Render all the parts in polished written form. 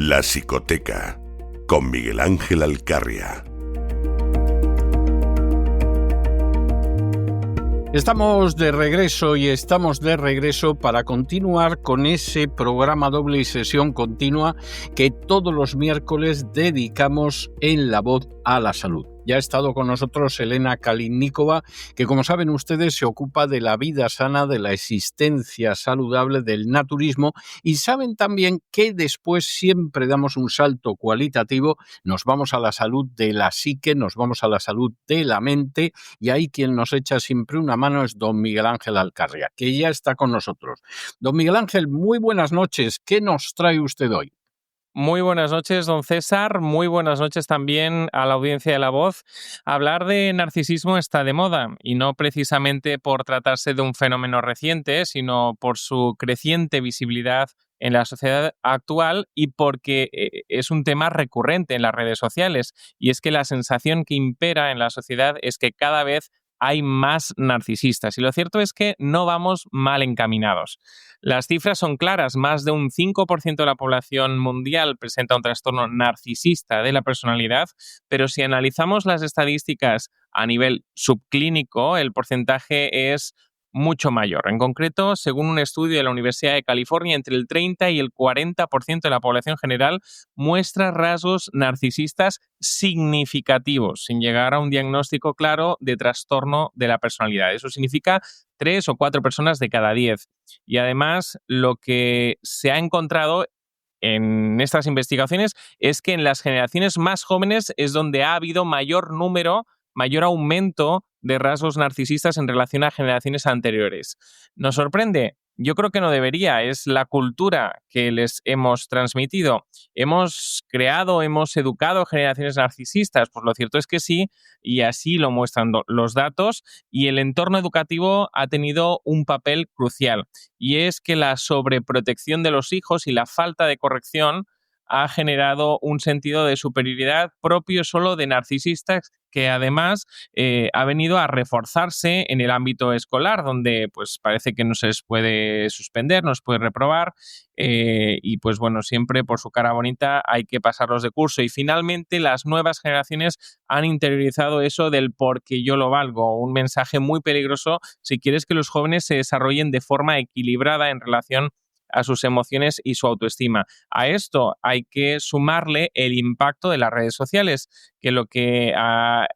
La Psicoteca, con Miguel Ángel Alcarria. Estamos de regreso para continuar con ese programa doble y sesión continua que todos los miércoles dedicamos en La Voz a la Salud. Ya ha estado con nosotros Elena Kalinnikova, que como saben ustedes se ocupa de la vida sana, de la existencia saludable, del naturismo, y saben también que después siempre damos un salto cualitativo, nos vamos a la salud de la psique, nos vamos a la salud de la mente, y ahí quien nos echa siempre una mano es don Miguel Ángel Alcarria, que ya está con nosotros. Don Miguel Ángel, muy buenas noches. ¿Qué nos trae usted hoy? Muy buenas noches, don César. Muy buenas noches también a la audiencia de La Voz. Hablar de narcisismo está de moda, y no precisamente por tratarse de un fenómeno reciente, sino por su creciente visibilidad en la sociedad actual y porque es un tema recurrente en las redes sociales. Y es que la sensación que impera en la sociedad es que cada vez hay más narcisistas. Y lo cierto es que no vamos mal encaminados. Las cifras son claras. Más de un 5% de la población mundial presenta un trastorno narcisista de la personalidad, pero si analizamos las estadísticas a nivel subclínico, el porcentaje es mucho mayor. En concreto, según un estudio de la Universidad de California, entre el 30 y el 40% de la población general muestra rasgos narcisistas significativos, sin llegar a un diagnóstico claro de trastorno de la personalidad. Eso significa 3 o 4 personas de cada 10. Y además, lo que se ha encontrado en estas investigaciones es que en las generaciones más jóvenes es donde ha habido mayor aumento de rasgos narcisistas en relación a generaciones anteriores. ¿Nos sorprende? Yo creo que no debería. Es la cultura que les hemos transmitido. ¿Hemos educado generaciones narcisistas? Pues lo cierto es que sí, y así lo muestran los datos, y el entorno educativo ha tenido un papel crucial. Y es que la sobreprotección de los hijos y la falta de corrección ha generado un sentido de superioridad propio solo de narcisistas, que además ha venido a reforzarse en el ámbito escolar, donde pues parece que no se les puede suspender, no se puede reprobar, y pues bueno, siempre por su cara bonita hay que pasarlos de curso. Y finalmente las nuevas generaciones han interiorizado eso del porque yo lo valgo, un mensaje muy peligroso si quieres que los jóvenes se desarrollen de forma equilibrada en relación a sus emociones y su autoestima. A esto hay que sumarle el impacto de las redes sociales, que lo que ha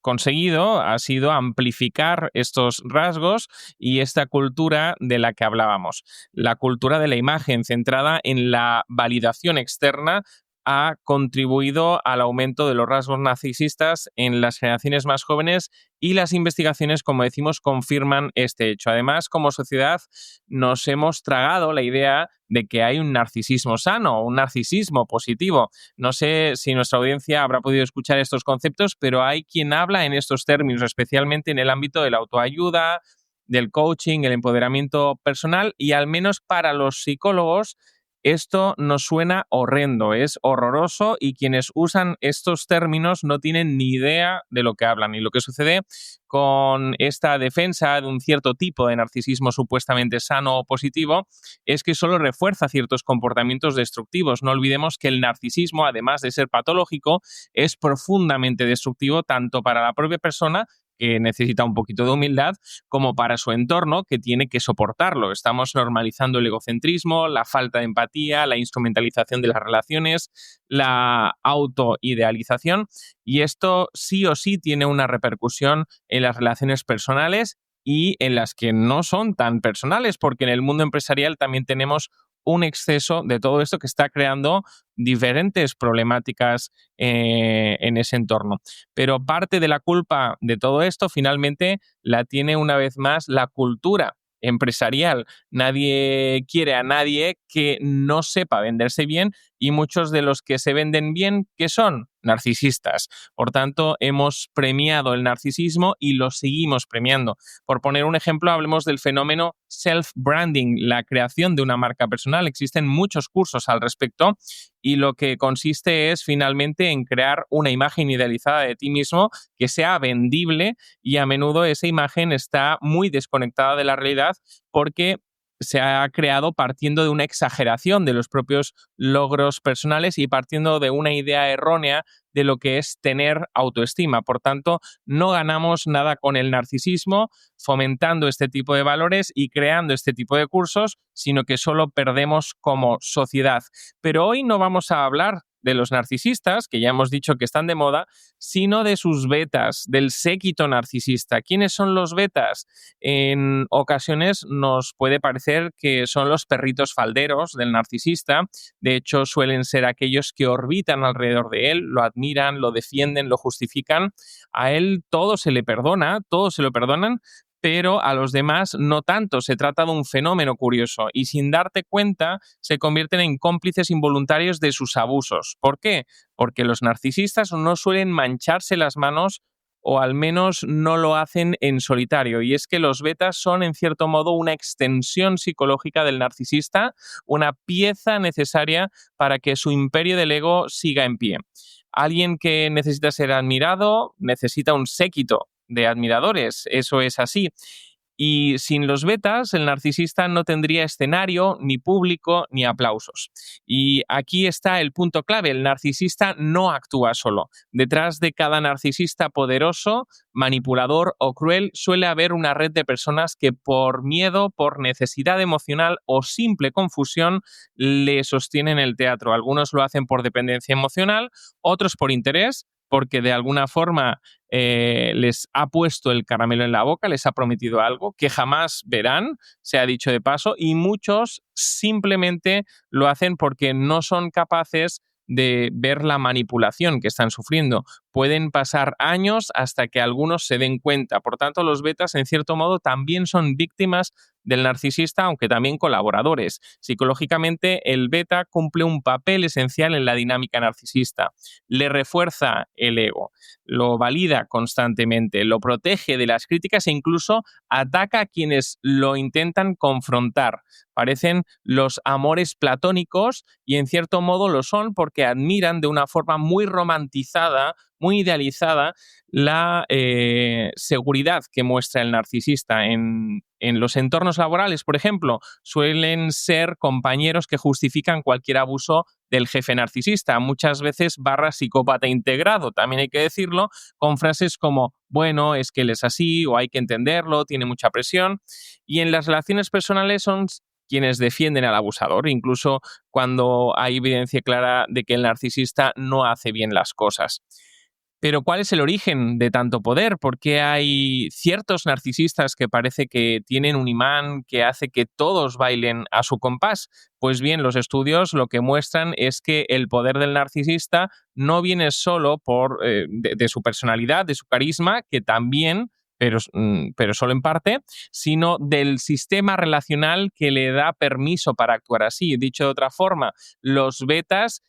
conseguido ha sido amplificar estos rasgos y esta cultura de la que hablábamos. La cultura de la imagen centrada en la validación externa ha contribuido al aumento de los rasgos narcisistas en las generaciones más jóvenes, y las investigaciones, como decimos, confirman este hecho. Además, como sociedad nos hemos tragado la idea de que hay un narcisismo sano, un narcisismo positivo. No sé si nuestra audiencia habrá podido escuchar estos conceptos, pero hay quien habla en estos términos, especialmente en el ámbito de la autoayuda, del coaching, el empoderamiento personal, y al menos para los psicólogos esto nos suena horrendo, es horroroso, y quienes usan estos términos no tienen ni idea de lo que hablan. Y lo que sucede con esta defensa de un cierto tipo de narcisismo supuestamente sano o positivo es que solo refuerza ciertos comportamientos destructivos. No olvidemos que el narcisismo, además de ser patológico, es profundamente destructivo tanto para la propia persona, que necesita un poquito de humildad, como para su entorno, que tiene que soportarlo. Estamos normalizando el egocentrismo, la falta de empatía, la instrumentalización de las relaciones, la autoidealización, y esto sí o sí tiene una repercusión en las relaciones personales y en las que no son tan personales, porque en el mundo empresarial también tenemos un exceso de todo esto que está creando diferentes problemáticas en ese entorno. Pero parte de la culpa de todo esto finalmente la tiene una vez más la cultura empresarial. Nadie quiere a nadie que no sepa venderse bien, y muchos de los que se venden bien, ¿qué son? Narcisistas. Por tanto, hemos premiado el narcisismo y lo seguimos premiando. Por poner un ejemplo, hablemos del fenómeno self-branding, la creación de una marca personal. Existen muchos cursos al respecto, y lo que consiste es finalmente en crear una imagen idealizada de ti mismo que sea vendible, y a menudo esa imagen está muy desconectada de la realidad porque se ha creado partiendo de una exageración de los propios logros personales y partiendo de una idea errónea de lo que es tener autoestima. Por tanto, no ganamos nada con el narcisismo fomentando este tipo de valores y creando este tipo de cursos, sino que solo perdemos como sociedad. Pero hoy no vamos a hablar de los narcisistas, que ya hemos dicho que están de moda, sino de sus betas, del séquito narcisista. ¿Quiénes son los betas? En ocasiones nos puede parecer que son los perritos falderos del narcisista. De hecho, suelen ser aquellos que orbitan alrededor de él, lo admiran, lo defienden, lo justifican. A él todo se le perdona, todo se lo perdonan, pero a los demás no tanto. Se trata de un fenómeno curioso y sin darte cuenta se convierten en cómplices involuntarios de sus abusos. ¿Por qué? Porque los narcisistas no suelen mancharse las manos o al menos no lo hacen en solitario. Y es que los betas son en cierto modo una extensión psicológica del narcisista, una pieza necesaria para que su imperio del ego siga en pie. Alguien que necesita ser admirado necesita un séquito de admiradores, eso es así. Y sin los betas, el narcisista no tendría escenario, ni público, ni aplausos. Y aquí está el punto clave, el narcisista no actúa solo. Detrás de cada narcisista poderoso, manipulador o cruel, suele haber una red de personas que por miedo, por necesidad emocional o simple confusión le sostienen el teatro. Algunos lo hacen por dependencia emocional, otros por interés, porque de alguna forma les ha puesto el caramelo en la boca, les ha prometido algo que jamás verán, se ha dicho de paso, y muchos simplemente lo hacen porque no son capaces de ver la manipulación que están sufriendo. Pueden pasar años hasta que algunos se den cuenta. Por tanto, los betas, en cierto modo, también son víctimas del narcisista, aunque también colaboradores. Psicológicamente, el beta cumple un papel esencial en la dinámica narcisista. Le refuerza el ego, lo valida constantemente, lo protege de las críticas e incluso ataca a quienes lo intentan confrontar. Parecen los amores platónicos y en cierto modo lo son porque admiran de una forma muy romantizada, muy idealizada, la seguridad que muestra el narcisista. En los entornos laborales, por ejemplo, suelen ser compañeros que justifican cualquier abuso del jefe narcisista, muchas veces / psicópata integrado, también hay que decirlo, con frases como, bueno, es que él es así, o hay que entenderlo, tiene mucha presión. Y en las relaciones personales son quienes defienden al abusador, incluso cuando hay evidencia clara de que el narcisista no hace bien las cosas. Pero ¿cuál es el origen de tanto poder? ¿Por qué hay ciertos narcisistas que parece que tienen un imán que hace que todos bailen a su compás? Pues bien, los estudios lo que muestran es que el poder del narcisista no viene solo de su personalidad, de su carisma, que también, pero solo en parte, sino del sistema relacional que le da permiso para actuar así. Dicho de otra forma, los betas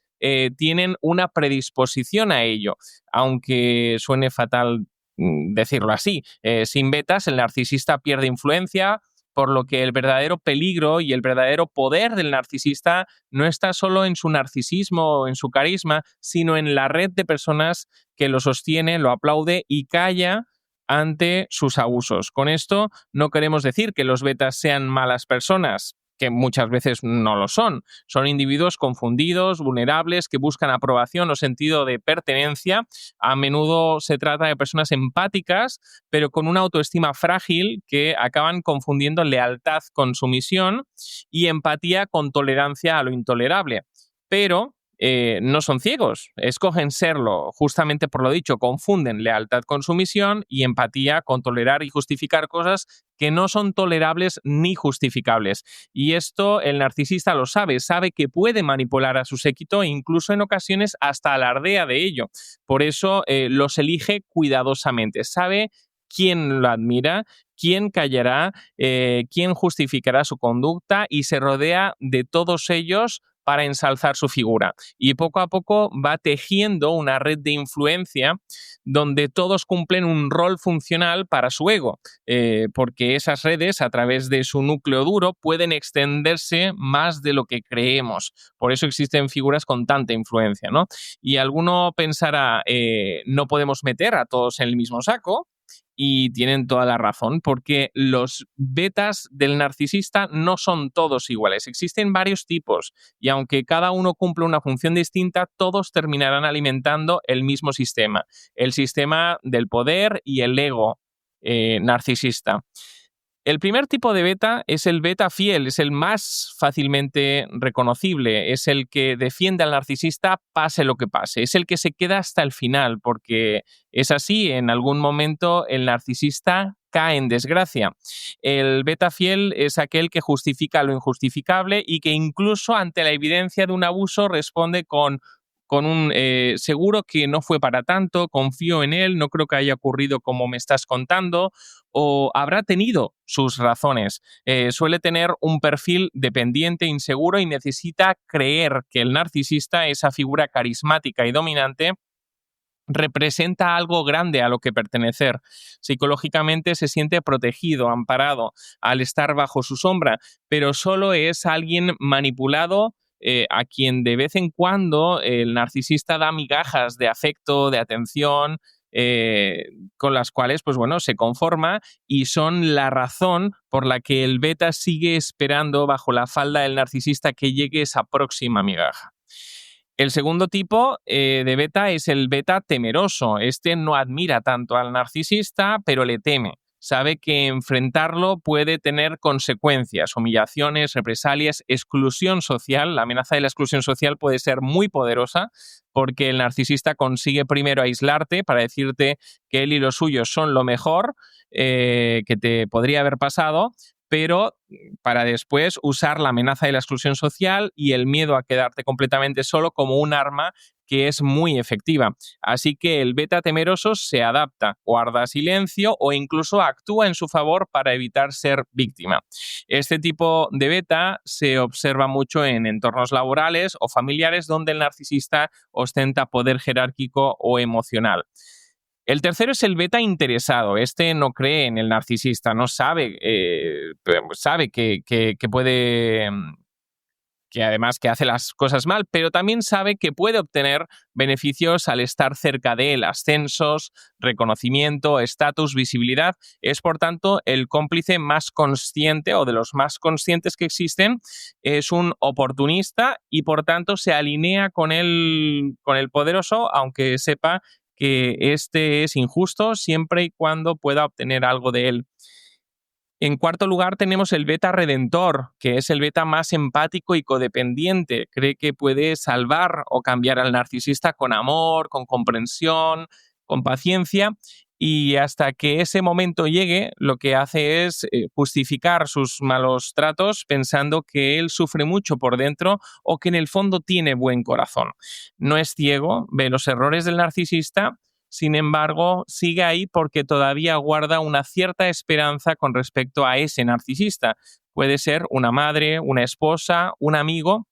tienen una predisposición a ello, aunque suene fatal decirlo así. Sin betas, el narcisista pierde influencia, por lo que el verdadero peligro y el verdadero poder del narcisista no está solo en su narcisismo o en su carisma, sino en la red de personas que lo sostiene, lo aplaude y calla ante sus abusos. Con esto no queremos decir que los betas sean malas personas, que muchas veces no lo son. Son individuos confundidos, vulnerables, que buscan aprobación o sentido de pertenencia. A menudo se trata de personas empáticas, pero con una autoestima frágil que acaban confundiendo lealtad con sumisión y empatía con tolerancia a lo intolerable. Pero no son ciegos, escogen serlo, justamente por lo dicho, confunden lealtad con sumisión y empatía con tolerar y justificar cosas que no son tolerables ni justificables. Y esto el narcisista lo sabe, sabe que puede manipular a su séquito e incluso en ocasiones hasta alardea de ello. Por eso los elige cuidadosamente, sabe quién lo admira, quién callará, quién justificará su conducta y se rodea de todos ellos para ensalzar su figura. Y poco a poco va tejiendo una red de influencia donde todos cumplen un rol funcional para su ego, porque esas redes, a través de su núcleo duro, pueden extenderse más de lo que creemos. Por eso existen figuras con tanta influencia, ¿no? Y alguno pensará, no podemos meter a todos en el mismo saco, y tienen toda la razón, porque los betas del narcisista no son todos iguales. Existen varios tipos y aunque cada uno cumple una función distinta, todos terminarán alimentando el mismo sistema, el sistema del poder y el ego narcisista. El primer tipo de beta es el beta fiel, es el más fácilmente reconocible, es el que defiende al narcisista pase lo que pase, es el que se queda hasta el final, porque es así, en algún momento el narcisista cae en desgracia. El beta fiel es aquel que justifica lo injustificable y que incluso ante la evidencia de un abuso responde con un seguro que no fue para tanto, confío en él, no creo que haya ocurrido como me estás contando, o habrá tenido sus razones. Suele tener un perfil dependiente, inseguro y necesita creer que el narcisista, esa figura carismática y dominante, representa algo grande a lo que pertenecer. Psicológicamente se siente protegido, amparado al estar bajo su sombra, pero solo es alguien manipulado a quien de vez en cuando el narcisista da migajas de afecto, de atención, con las cuales, pues bueno, se conforma y son la razón por la que el beta sigue esperando bajo la falda del narcisista que llegue esa próxima migaja. El segundo tipo de beta es el beta temeroso. Este no admira tanto al narcisista, pero le teme. Sabe que enfrentarlo puede tener consecuencias, humillaciones, represalias, exclusión social. La amenaza de la exclusión social puede ser muy poderosa porque el narcisista consigue primero aislarte para decirte que él y los suyos son lo mejor que te podría haber pasado, pero para después usar la amenaza de la exclusión social y el miedo a quedarte completamente solo como un arma que es muy efectiva. Así que el beta temeroso se adapta, guarda silencio o incluso actúa en su favor para evitar ser víctima. Este tipo de beta se observa mucho en entornos laborales o familiares donde el narcisista ostenta poder jerárquico o emocional. El tercero es el beta interesado. Este no cree en el narcisista, no sabe, sabe que puede, que además que hace las cosas mal, pero también sabe que puede obtener beneficios al estar cerca de él, ascensos, reconocimiento, estatus, visibilidad. Es, por tanto, el cómplice más consciente o de los más conscientes que existen. Es un oportunista y, por tanto, se alinea con el poderoso, aunque sepa que este es injusto siempre y cuando pueda obtener algo de él. En cuarto lugar tenemos el beta redentor, que es el beta más empático y codependiente. Cree que puede salvar o cambiar al narcisista con amor, con comprensión, con paciencia, y hasta que ese momento llegue, lo que hace es justificar sus malos tratos pensando que él sufre mucho por dentro o que en el fondo tiene buen corazón. No es ciego, ve los errores del narcisista. Sin embargo, sigue ahí porque todavía guarda una cierta esperanza con respecto a ese narcisista. Puede ser una madre, una esposa, un amigo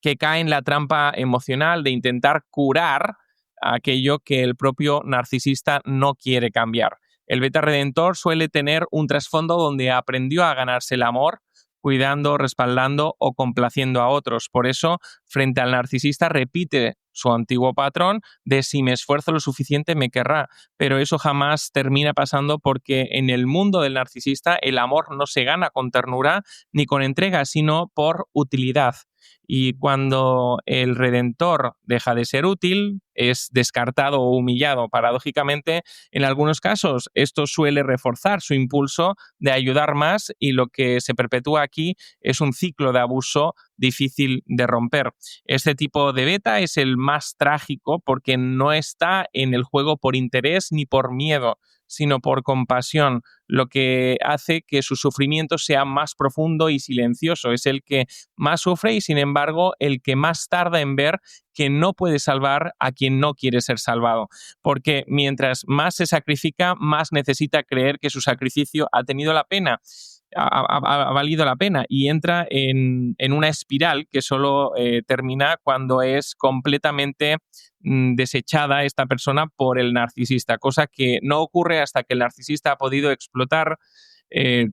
que cae en la trampa emocional de intentar curar aquello que el propio narcisista no quiere cambiar. El beta redentor suele tener un trasfondo donde aprendió a ganarse el amor, cuidando, respaldando o complaciendo a otros. Por eso, frente al narcisista, repite su antiguo patrón de si me esfuerzo lo suficiente me querrá, pero eso jamás termina pasando porque en el mundo del narcisista el amor no se gana con ternura ni con entrega, sino por utilidad. Y cuando el redentor deja de ser útil, es descartado o humillado. Paradójicamente, en algunos casos, esto suele reforzar su impulso de ayudar más y lo que se perpetúa aquí es un ciclo de abuso difícil de romper. Este tipo de beta es el más trágico porque no está en el juego por interés ni por miedo, sino por compasión, lo que hace que su sufrimiento sea más profundo y silencioso. Es el que más sufre y, sin embargo, el que más tarda en ver que no puede salvar a quien no quiere ser salvado, porque mientras más se sacrifica, más necesita creer que su sacrificio ha tenido la pena. Ha valido la pena y entra en una espiral que solo termina cuando es completamente desechada esta persona por el narcisista, cosa que no ocurre hasta que el narcisista ha podido explotar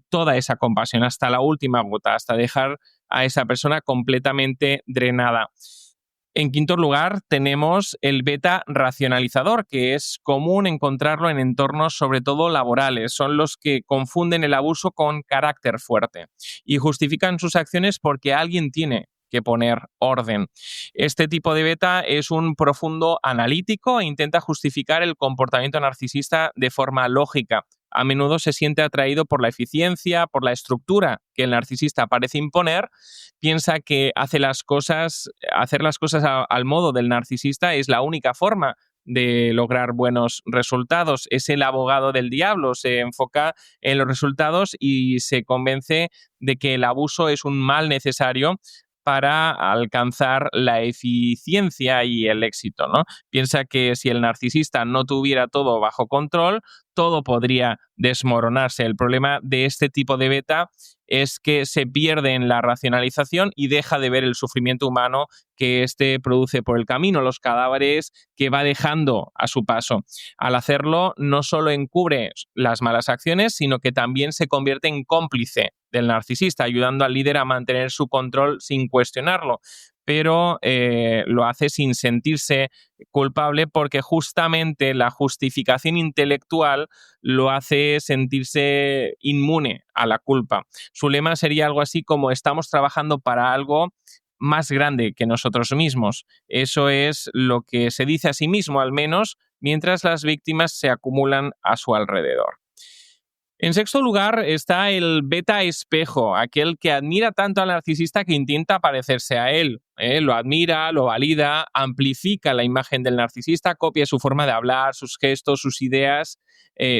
toda esa compasión hasta la última gota, hasta dejar a esa persona completamente drenada. En quinto lugar, tenemos el beta racionalizador, que es común encontrarlo en entornos sobre todo laborales. Son los que confunden el abuso con carácter fuerte y justifican sus acciones porque alguien tiene que poner orden. Este tipo de beta es un profundo analítico e intenta justificar el comportamiento narcisista de forma lógica. A menudo se siente atraído por la eficiencia, por la estructura que el narcisista parece imponer. Piensa que hacer las cosas al modo del narcisista es la única forma de lograr buenos resultados. Es el abogado del diablo, se enfoca en los resultados y se convence de que el abuso es un mal necesario para alcanzar la eficiencia y el éxito, ¿no? Piensa que si el narcisista no tuviera todo bajo control, todo podría desmoronarse. El problema de este tipo de beta es que se pierde en la racionalización y deja de ver el sufrimiento humano que éste produce por el camino, los cadáveres que va dejando a su paso. Al hacerlo, no solo encubre las malas acciones, sino que también se convierte en cómplice del narcisista, ayudando al líder a mantener su control sin cuestionarlo. Pero lo hace sin sentirse culpable porque justamente la justificación intelectual lo hace sentirse inmune a la culpa. Su lema sería algo así como: estamos trabajando para algo más grande que nosotros mismos. Eso es lo que se dice a sí mismo, al menos, mientras las víctimas se acumulan a su alrededor. En sexto lugar está el beta espejo, aquel que admira tanto al narcisista que intenta parecerse a él. Lo admira, lo valida, amplifica la imagen del narcisista, copia su forma de hablar, sus gestos, sus ideas,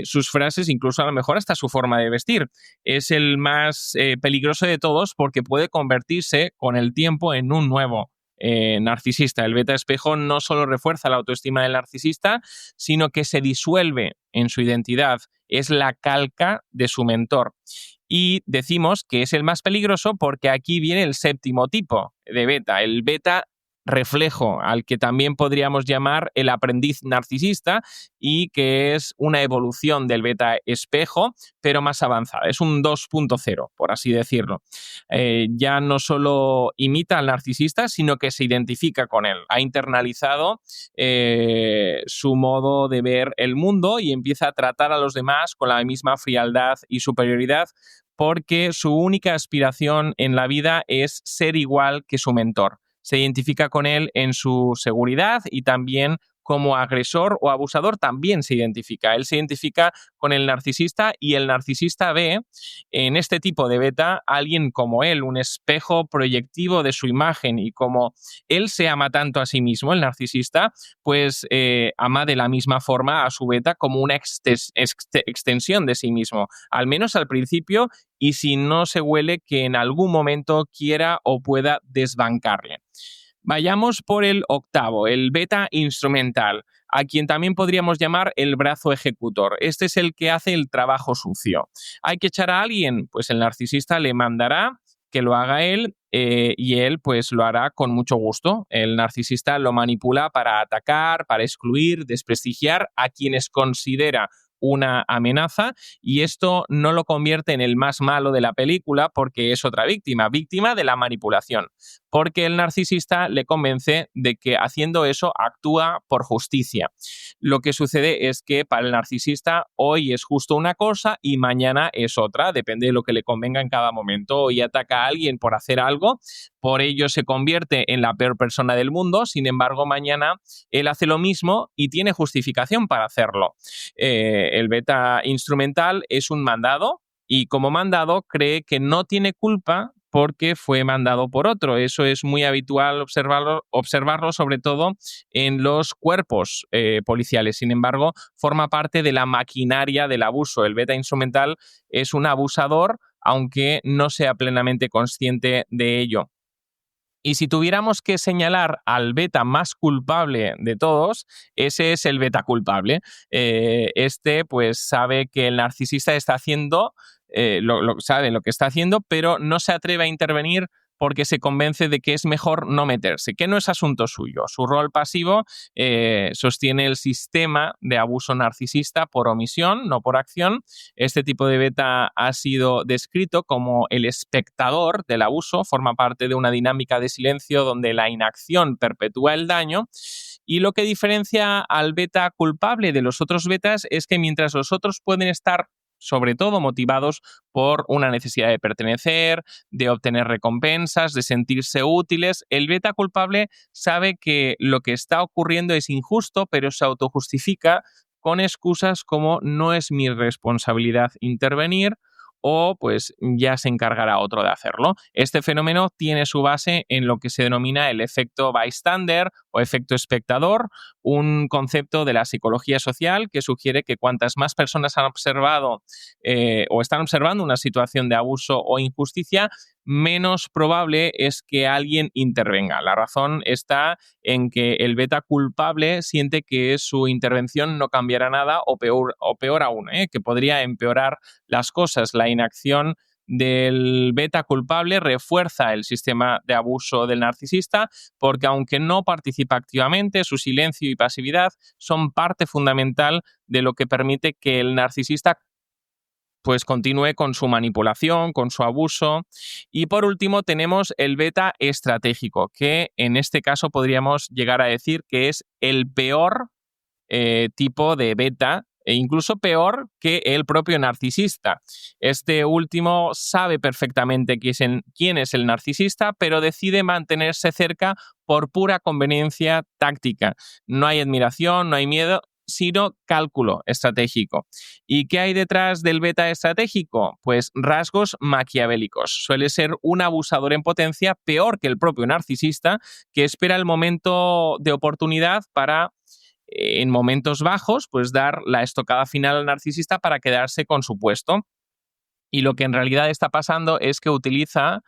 sus frases, incluso a lo mejor hasta su forma de vestir. Es el más peligroso de todos porque puede convertirse con el tiempo en un nuevo narcisista. El beta espejo no solo refuerza la autoestima del narcisista, sino que se disuelve en su identidad. Es la calca de su mentor. Y decimos que es el más peligroso porque aquí viene el séptimo tipo de beta, el beta reflejo, al que también podríamos llamar el aprendiz narcisista, y que es una evolución del beta espejo, pero más avanzada. Es un 2.0, por así decirlo. Ya no solo imita al narcisista, sino que se identifica con él. Ha internalizado su modo de ver el mundo y empieza a tratar a los demás con la misma frialdad y superioridad, porque su única aspiración en la vida es ser igual que su mentor. Se identifica con él en su seguridad y también como agresor o abusador también se identifica. Él se identifica con el narcisista y el narcisista ve en este tipo de beta a alguien como él, un espejo proyectivo de su imagen, y como él se ama tanto a sí mismo, el narcisista, pues ama de la misma forma a su beta como una extensión de sí mismo, al menos al principio, y si no se huele que en algún momento quiera o pueda desbancarle. Vayamos por el octavo, el beta instrumental, a quien también podríamos llamar el brazo ejecutor. Este es el que hace el trabajo sucio. ¿Hay que echar a alguien? Pues el narcisista le mandará que lo haga él y él pues lo hará con mucho gusto. El narcisista lo manipula para atacar, para excluir, desprestigiar a quienes considera una amenaza, y esto no lo convierte en el más malo de la película porque es otra víctima de la manipulación, porque el narcisista le convence de que haciendo eso actúa por justicia. Lo que sucede es que para el narcisista hoy es justo una cosa y mañana es otra, depende de lo que le convenga en cada momento. Hoy ataca a alguien por hacer algo, por ello se convierte en la peor persona del mundo. Sin embargo, mañana él hace lo mismo y tiene justificación para hacerlo. El beta instrumental es un mandado y como mandado cree que no tiene culpa porque fue mandado por otro. Eso es muy habitual observarlo sobre todo en los cuerpos policiales. Sin embargo, forma parte de la maquinaria del abuso. El beta instrumental es un abusador, aunque no sea plenamente consciente de ello. Y si tuviéramos que señalar al beta más culpable de todos, ese es el beta culpable. Este pues sabe que el narcisista está haciendo, sabe lo que está haciendo, pero no se atreve a intervenir porque se convence de que es mejor no meterse, que no es asunto suyo. Su rol pasivo sostiene el sistema de abuso narcisista por omisión, no por acción. Este tipo de beta ha sido descrito como el espectador del abuso, forma parte de una dinámica de silencio donde la inacción perpetúa el daño. Y lo que diferencia al beta culpable de los otros betas es que mientras los otros pueden estar sobre todo motivados por una necesidad de pertenecer, de obtener recompensas, de sentirse útiles, el beta culpable sabe que lo que está ocurriendo es injusto, pero se autojustifica con excusas como no es mi responsabilidad intervenir o pues ya se encargará otro de hacerlo. Este fenómeno tiene su base en lo que se denomina el efecto bystander o efecto espectador, un concepto de la psicología social que sugiere que cuantas más personas han observado o están observando una situación de abuso o injusticia, menos probable es que alguien intervenga. La razón está en que el beta culpable siente que su intervención no cambiará nada o peor aún, que podría empeorar las cosas. La inacción del beta culpable refuerza el sistema de abuso del narcisista porque aunque no participa activamente, su silencio y pasividad son parte fundamental de lo que permite que el narcisista pues continúe con su manipulación, con su abuso. Y por último tenemos el beta estratégico, que en este caso podríamos llegar a decir que es el peor tipo de beta, e incluso peor que el propio narcisista. Este último sabe perfectamente quién es el narcisista, pero decide mantenerse cerca por pura conveniencia táctica. No hay admiración, no hay miedo, sino cálculo estratégico. ¿Y qué hay detrás del beta estratégico? Pues rasgos maquiavélicos. Suele ser un abusador en potencia peor que el propio narcisista, que espera el momento de oportunidad para en momentos bajos, pues dar la estocada final al narcisista para quedarse con su puesto. Y lo que en realidad está pasando es que utiliza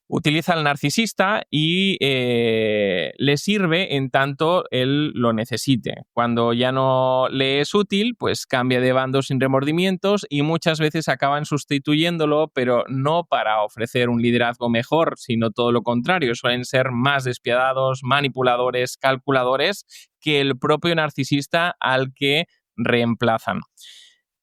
al narcisista y le sirve en tanto él lo necesite. Cuando ya no le es útil, pues cambia de bando sin remordimientos y muchas veces acaban sustituyéndolo, pero no para ofrecer un liderazgo mejor, sino todo lo contrario. Suelen ser más despiadados, manipuladores, calculadores que el propio narcisista al que reemplazan.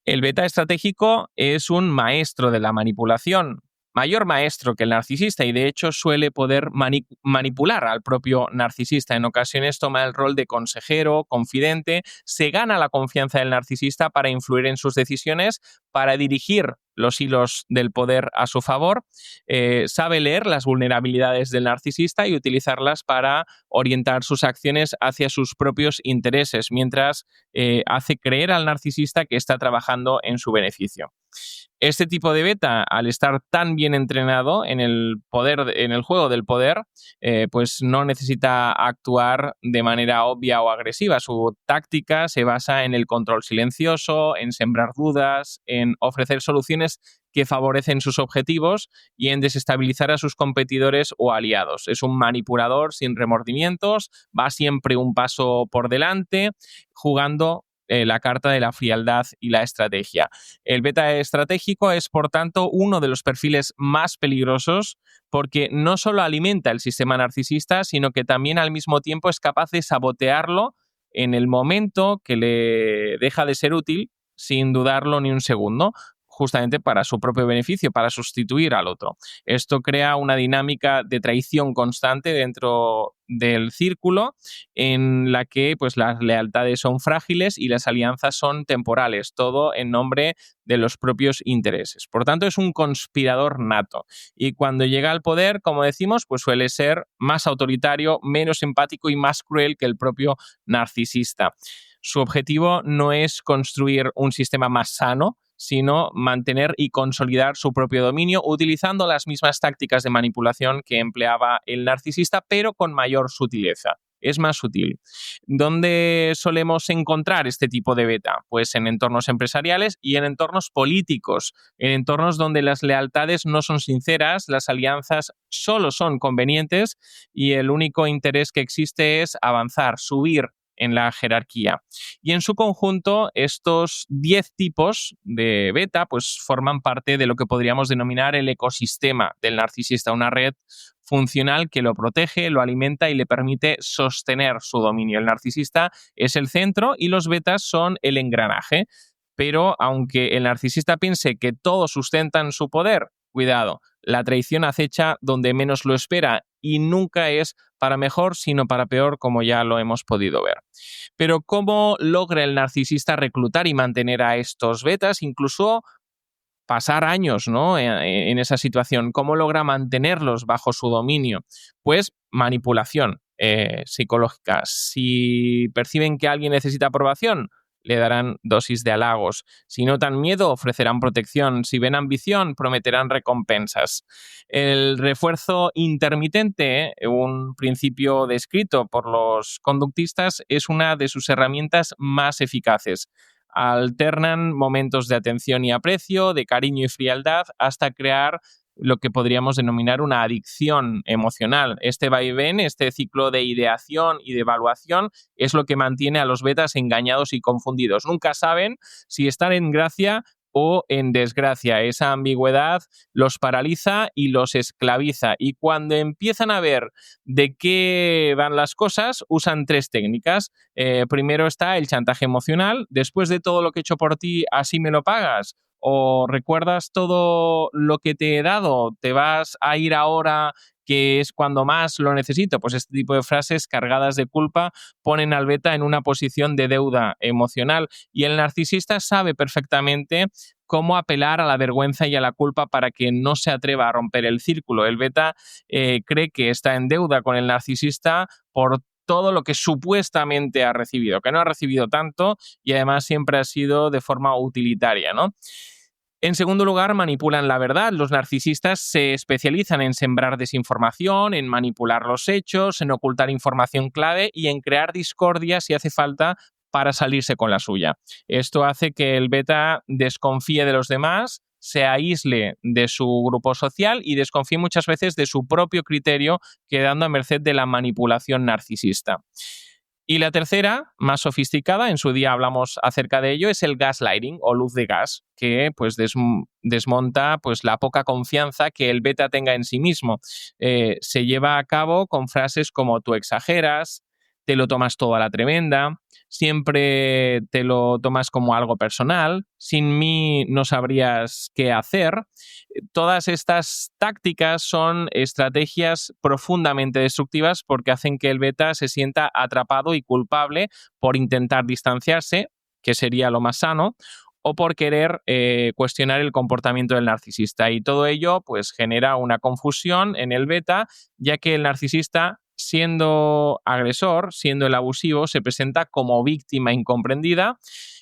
El beta estratégico es un maestro de la manipulación, mayor maestro que el narcisista y de hecho suele poder manipular al propio narcisista. En ocasiones toma el rol de consejero, confidente, se gana la confianza del narcisista para influir en sus decisiones, para dirigir los hilos del poder a su favor, sabe leer las vulnerabilidades del narcisista y utilizarlas para orientar sus acciones hacia sus propios intereses, mientras hace creer al narcisista que está trabajando en su beneficio. Este tipo de beta, al estar tan bien entrenado en el juego del poder, pues no necesita actuar de manera obvia o agresiva. Su táctica se basa en el control silencioso, en sembrar dudas, en ofrecer soluciones que favorecen sus objetivos y en desestabilizar a sus competidores o aliados. Es un manipulador sin remordimientos, va siempre un paso por delante, jugando la carta de la frialdad y la estrategia. El beta estratégico es, por tanto, uno de los perfiles más peligrosos porque no solo alimenta el sistema narcisista, sino que también al mismo tiempo es capaz de sabotearlo en el momento que le deja de ser útil, sin dudarlo ni un segundo, justamente para su propio beneficio, para sustituir al otro. Esto crea una dinámica de traición constante dentro del círculo en la que pues, las lealtades son frágiles y las alianzas son temporales, todo en nombre de los propios intereses. Por tanto, es un conspirador nato y cuando llega al poder, como decimos, pues suele ser más autoritario, menos empático y más cruel que el propio narcisista. Su objetivo no es construir un sistema más sano, sino mantener y consolidar su propio dominio utilizando las mismas tácticas de manipulación que empleaba el narcisista, pero con mayor sutileza. Es más sutil. ¿Dónde solemos encontrar este tipo de beta? Pues en entornos empresariales y en entornos políticos, en entornos donde las lealtades no son sinceras, las alianzas solo son convenientes y el único interés que existe es avanzar, subir en la jerarquía. Y en su conjunto, estos 10 tipos de beta pues forman parte de lo que podríamos denominar el ecosistema del narcisista, una red funcional que lo protege, lo alimenta y le permite sostener su dominio. El narcisista es el centro y los betas son el engranaje. Pero aunque el narcisista piense que todos sustentan su poder, cuidado, la traición acecha donde menos lo espera y nunca es para mejor, sino para peor, como ya lo hemos podido ver. Pero ¿cómo logra el narcisista reclutar y mantener a estos betas, incluso pasar años, ¿no?, en esa situación? ¿Cómo logra mantenerlos bajo su dominio? Pues manipulación psicológica. Si perciben que alguien necesita aprobación, le darán dosis de halagos. Si notan miedo, ofrecerán protección. Si ven ambición, prometerán recompensas. El refuerzo intermitente, un principio descrito por los conductistas, es una de sus herramientas más eficaces. Alternan momentos de atención y aprecio, de cariño y frialdad, hasta crear lo que podríamos denominar una adicción emocional. Este vaivén, este ciclo de ideación y de evaluación es lo que mantiene a los betas engañados y confundidos. Nunca saben si están en gracia o en desgracia. Esa ambigüedad los paraliza y los esclaviza. Y cuando empiezan a ver de qué van las cosas, usan 3 técnicas. Primero está el chantaje emocional. Después de todo lo que he hecho por ti, ¿así me lo pagas? ¿O recuerdas todo lo que te he dado? ¿Te vas a ir ahora que es cuando más lo necesito? Pues este tipo de frases cargadas de culpa ponen al beta en una posición de deuda emocional, y el narcisista sabe perfectamente cómo apelar a la vergüenza y a la culpa para que no se atreva a romper el círculo. El beta cree que está en deuda con el narcisista por todo lo que supuestamente ha recibido, que no ha recibido tanto y además siempre ha sido de forma utilitaria, ¿no? En segundo lugar, manipulan la verdad. Los narcisistas se especializan en sembrar desinformación, en manipular los hechos, en ocultar información clave y en crear discordia si hace falta para salirse con la suya. Esto hace que el beta desconfíe de los demás, se aísle de su grupo social y desconfíe muchas veces de su propio criterio, quedando a merced de la manipulación narcisista. Y la tercera, más sofisticada, en su día hablamos acerca de ello, es el gaslighting o luz de gas, que pues desmonta pues la poca confianza que el beta tenga en sí mismo. Se lleva a cabo con frases como tú exageras, te lo tomas todo a la tremenda, siempre te lo tomas como algo personal, sin mí no sabrías qué hacer. Todas estas tácticas son estrategias profundamente destructivas porque hacen que el beta se sienta atrapado y culpable por intentar distanciarse, que sería lo más sano, o por querer cuestionar el comportamiento del narcisista. Y todo ello pues genera una confusión en el beta, ya que el narcisista, siendo agresor, siendo el abusivo, se presenta como víctima incomprendida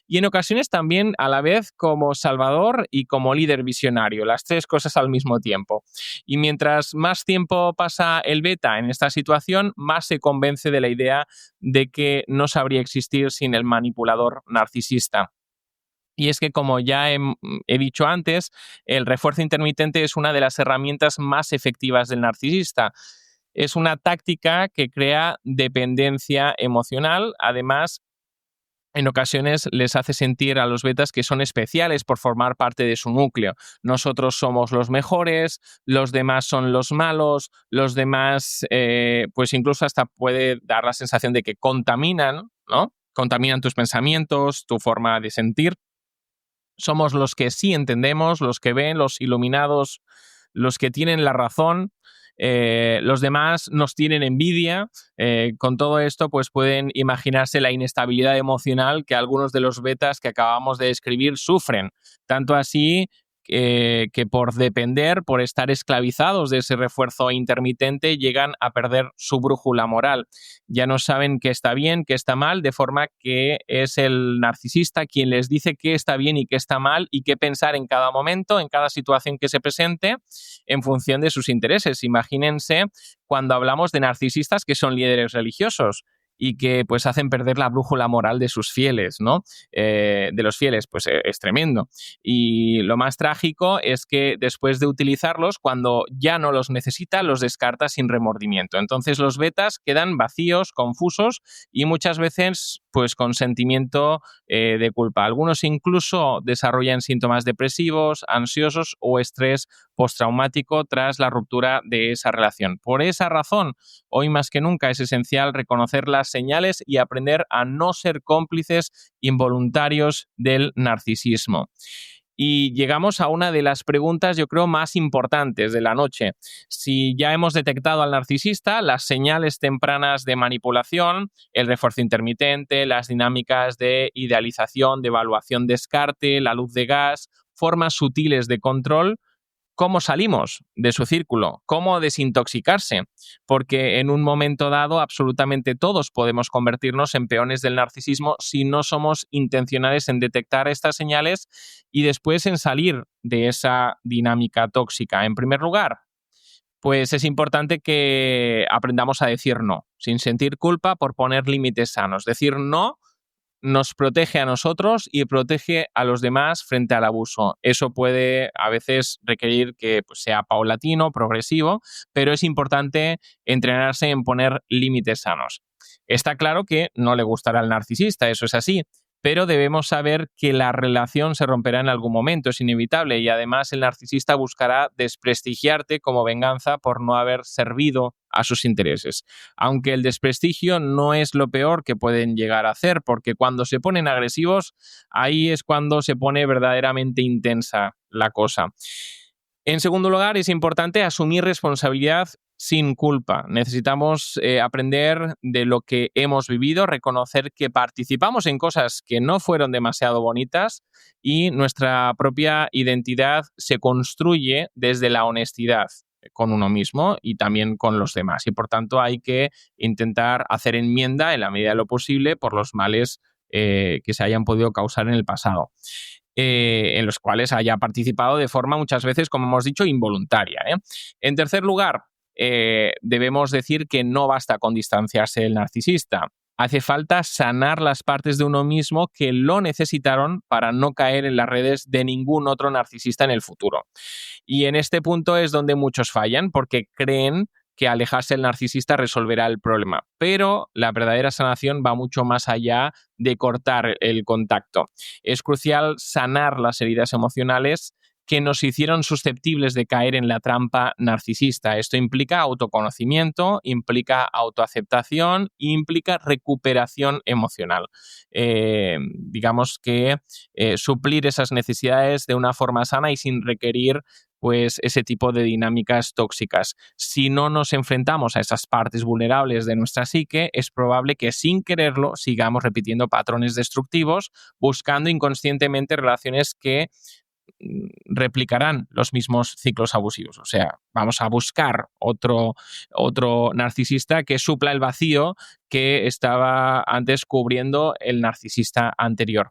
y en ocasiones también a la vez como salvador y como líder visionario, las 3 cosas al mismo tiempo. Y mientras más tiempo pasa el beta en esta situación, más se convence de la idea de que no sabría existir sin el manipulador narcisista. Y es que, como ya he dicho antes, el refuerzo intermitente es una de las herramientas más efectivas del narcisista. Es una táctica que crea dependencia emocional. Además, en ocasiones les hace sentir a los betas que son especiales por formar parte de su núcleo. Nosotros somos los mejores, los demás son los malos, los demás, pues incluso hasta puede dar la sensación de que contaminan, ¿no? Contaminan tus pensamientos, tu forma de sentir. Somos los que sí entendemos, los que ven, los iluminados, los que tienen la razón. Los demás nos tienen envidia. Con todo esto, pues pueden imaginarse la inestabilidad emocional que algunos de los betas que acabamos de describir sufren. Tanto así que por depender, por estar esclavizados de ese refuerzo intermitente, llegan a perder su brújula moral. Ya no saben qué está bien, qué está mal, de forma que es el narcisista quien les dice qué está bien y qué está mal y qué pensar en cada momento, en cada situación que se presente, en función de sus intereses. Imagínense cuando hablamos de narcisistas que son líderes religiosos y que pues hacen perder la brújula moral de sus fieles, ¿no? De los fieles, pues es tremendo. Y lo más trágico es que después de utilizarlos, cuando ya no los necesita, los descarta sin remordimiento. Entonces los betas quedan vacíos, confusos y muchas veces pues con sentimiento de culpa. Algunos incluso desarrollan síntomas depresivos, ansiosos o estrés postraumático tras la ruptura de esa relación. Por esa razón, hoy más que nunca es esencial reconocer las señales y aprender a no ser cómplices involuntarios del narcisismo. Y llegamos a una de las preguntas, yo creo, más importantes de la noche. Si ya hemos detectado al narcisista, las señales tempranas de manipulación, el refuerzo intermitente, las dinámicas de idealización, de evaluación, descarte, la luz de gas, formas sutiles de control, ¿cómo salimos de su círculo? ¿Cómo desintoxicarse? Porque en un momento dado absolutamente todos podemos convertirnos en peones del narcisismo si no somos intencionales en detectar estas señales y después en salir de esa dinámica tóxica. En primer lugar, pues es importante que aprendamos a decir no, sin sentir culpa por poner límites sanos. Decir no nos protege a nosotros y protege a los demás frente al abuso. Eso puede a veces requerir que pues, sea paulatino, progresivo, pero es importante entrenarse en poner límites sanos. Está claro que no le gustará al narcisista, eso es así, pero debemos saber que la relación se romperá en algún momento, es inevitable, y además el narcisista buscará desprestigiarte como venganza por no haber servido a sus intereses. Aunque el desprestigio no es lo peor que pueden llegar a hacer, porque cuando se ponen agresivos, ahí es cuando se pone verdaderamente intensa la cosa. En segundo lugar, es importante asumir responsabilidad sin culpa. Necesitamos aprender de lo que hemos vivido, reconocer que participamos en cosas que no fueron demasiado bonitas y nuestra propia identidad se construye desde la honestidad con uno mismo y también con los demás. Y por tanto hay que intentar hacer enmienda en la medida de lo posible por los males que se hayan podido causar en el pasado. En los cuales haya participado de forma muchas veces, como hemos dicho, involuntaria. En tercer lugar, debemos decir que no basta con distanciarse del narcisista. Hace falta sanar las partes de uno mismo que lo necesitaron para no caer en las redes de ningún otro narcisista en el futuro. Y en este punto es donde muchos fallan porque creen que alejarse del narcisista resolverá el problema. Pero la verdadera sanación va mucho más allá de cortar el contacto. Es crucial sanar las heridas emocionales que nos hicieron susceptibles de caer en la trampa narcisista. Esto implica autoconocimiento, implica autoaceptación e implica recuperación emocional. Digamos que suplir esas necesidades de una forma sana y sin requerir pues ese tipo de dinámicas tóxicas. Si no nos enfrentamos a esas partes vulnerables de nuestra psique, es probable que sin quererlo sigamos repitiendo patrones destructivos, buscando inconscientemente relaciones que replicarán los mismos ciclos abusivos. O sea, vamos a buscar otro narcisista que supla el vacío que estaba antes cubriendo el narcisista anterior.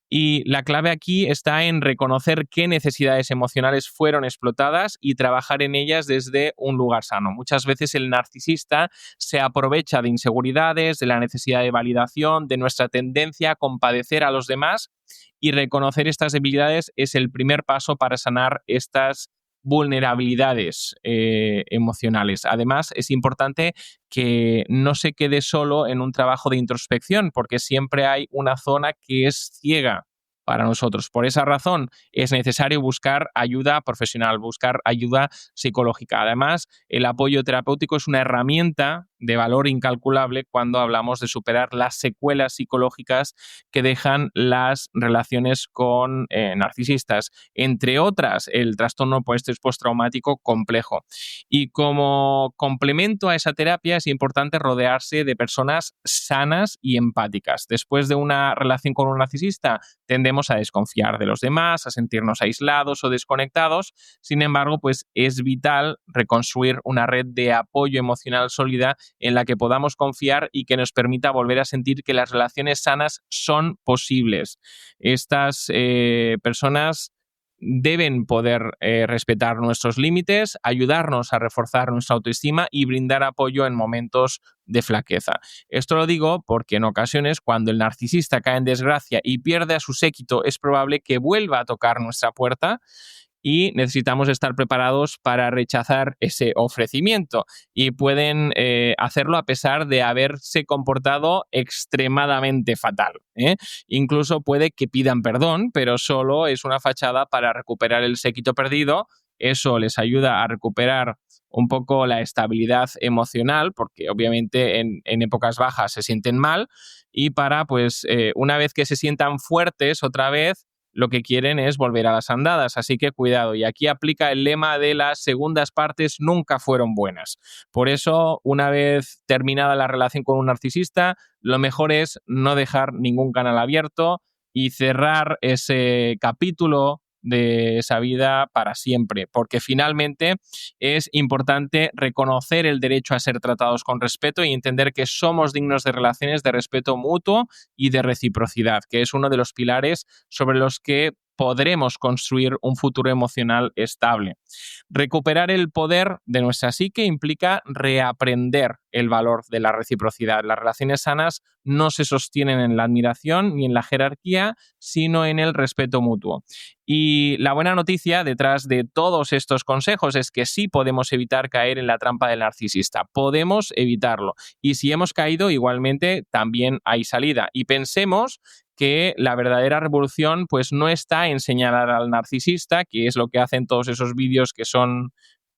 Y la clave aquí está en reconocer qué necesidades emocionales fueron explotadas y trabajar en ellas desde un lugar sano. Muchas veces el narcisista se aprovecha de inseguridades, de la necesidad de validación, de nuestra tendencia a compadecer a los demás, y reconocer estas debilidades es el primer paso para sanar estas vulnerabilidades emocionales. Además, es importante que no se quede solo en un trabajo de introspección, porque siempre hay una zona que es ciega para nosotros. Por esa razón, es necesario buscar ayuda profesional, buscar ayuda psicológica. Además, el apoyo terapéutico es una herramienta de valor incalculable cuando hablamos de superar las secuelas psicológicas que dejan las relaciones con narcisistas, entre otras el trastorno por estrés postraumático complejo. Y como complemento a esa terapia es importante rodearse de personas sanas y empáticas. Después de una relación con un narcisista tendemos a desconfiar de los demás, a sentirnos aislados o desconectados. Sin embargo, pues es vital reconstruir una red de apoyo emocional sólida en la que podamos confiar y que nos permita volver a sentir que las relaciones sanas son posibles. Estas personas deben poder respetar nuestros límites, ayudarnos a reforzar nuestra autoestima y brindar apoyo en momentos de flaqueza. Esto lo digo porque en ocasiones cuando el narcisista cae en desgracia y pierde a su séquito es probable que vuelva a tocar nuestra puerta y necesitamos estar preparados para rechazar ese ofrecimiento, y pueden hacerlo a pesar de haberse comportado extremadamente fatal, ¿eh? Incluso puede que pidan perdón, pero solo es una fachada para recuperar el séquito perdido. Eso les ayuda a recuperar un poco la estabilidad emocional, porque obviamente en épocas bajas se sienten mal, y para, pues, una vez que se sientan fuertes otra vez, lo que quieren es volver a las andadas. Así que cuidado. Y aquí aplica el lema de las segundas partes nunca fueron buenas. Por eso, una vez terminada la relación con un narcisista, lo mejor es no dejar ningún canal abierto y cerrar ese capítulo de esa vida para siempre, porque finalmente es importante reconocer el derecho a ser tratados con respeto y entender que somos dignos de relaciones de respeto mutuo y de reciprocidad, que es uno de los pilares sobre los que podremos construir un futuro emocional estable. Recuperar el poder de nuestra psique implica reaprender el valor de la reciprocidad. Las relaciones sanas no se sostienen en la admiración ni en la jerarquía, sino en el respeto mutuo. Y la buena noticia detrás de todos estos consejos es que sí podemos evitar caer en la trampa del narcisista. Podemos evitarlo. Y si hemos caído, igualmente también hay salida. Y pensemos que la verdadera revolución, pues, no está en señalar al narcisista, que es lo que hacen todos esos vídeos que son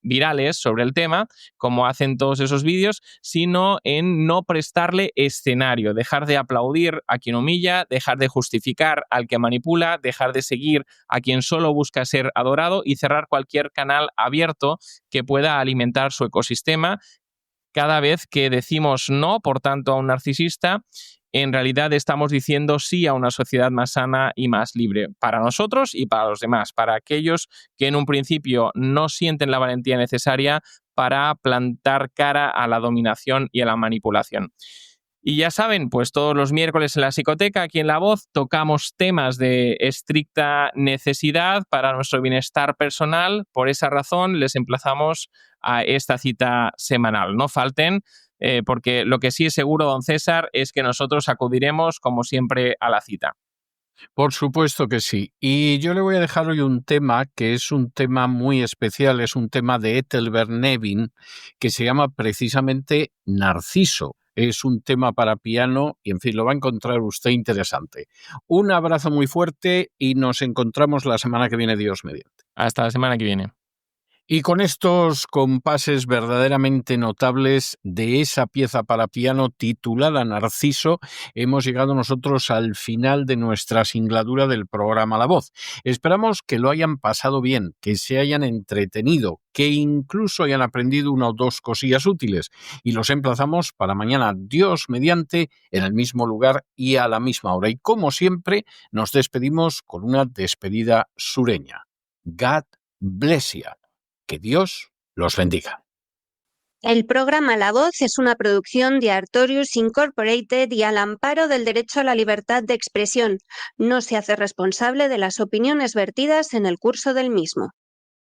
virales sobre el tema, como hacen todos esos vídeos, sino en no prestarle escenario, dejar de aplaudir a quien humilla, dejar de justificar al que manipula, dejar de seguir a quien solo busca ser adorado y cerrar cualquier canal abierto que pueda alimentar su ecosistema. Cada vez que decimos no, por tanto, a un narcisista, en realidad estamos diciendo sí a una sociedad más sana y más libre para nosotros y para los demás, para aquellos que en un principio no sienten la valentía necesaria para plantar cara a la dominación y a la manipulación. Y ya saben, pues todos los miércoles en la Psicoteca, aquí en La Voz, tocamos temas de estricta necesidad para nuestro bienestar personal. Por esa razón, les emplazamos a esta cita semanal. No falten, porque lo que sí es seguro, don César, es que nosotros acudiremos, como siempre, a la cita. Por supuesto que sí. Y yo le voy a dejar hoy un tema que es un tema muy especial, es un tema de Ethelbert Nevin, que se llama precisamente Narciso. Es un tema para piano y, en fin, lo va a encontrar usted interesante. Un abrazo muy fuerte y nos encontramos la semana que viene, Dios mediante. Hasta la semana que viene. Y con estos compases verdaderamente notables de esa pieza para piano titulada Narciso, hemos llegado nosotros al final de nuestra singladura del programa La Voz. Esperamos que lo hayan pasado bien, que se hayan entretenido, que incluso hayan aprendido una o dos cosillas útiles. Y los emplazamos para mañana, Dios mediante, en el mismo lugar y a la misma hora. Y como siempre, nos despedimos con una despedida sureña. God bless you. Que Dios los bendiga. El programa La Voz es una producción de Artorius Incorporated y al amparo del derecho a la libertad de expresión. No se hace responsable de las opiniones vertidas en el curso del mismo.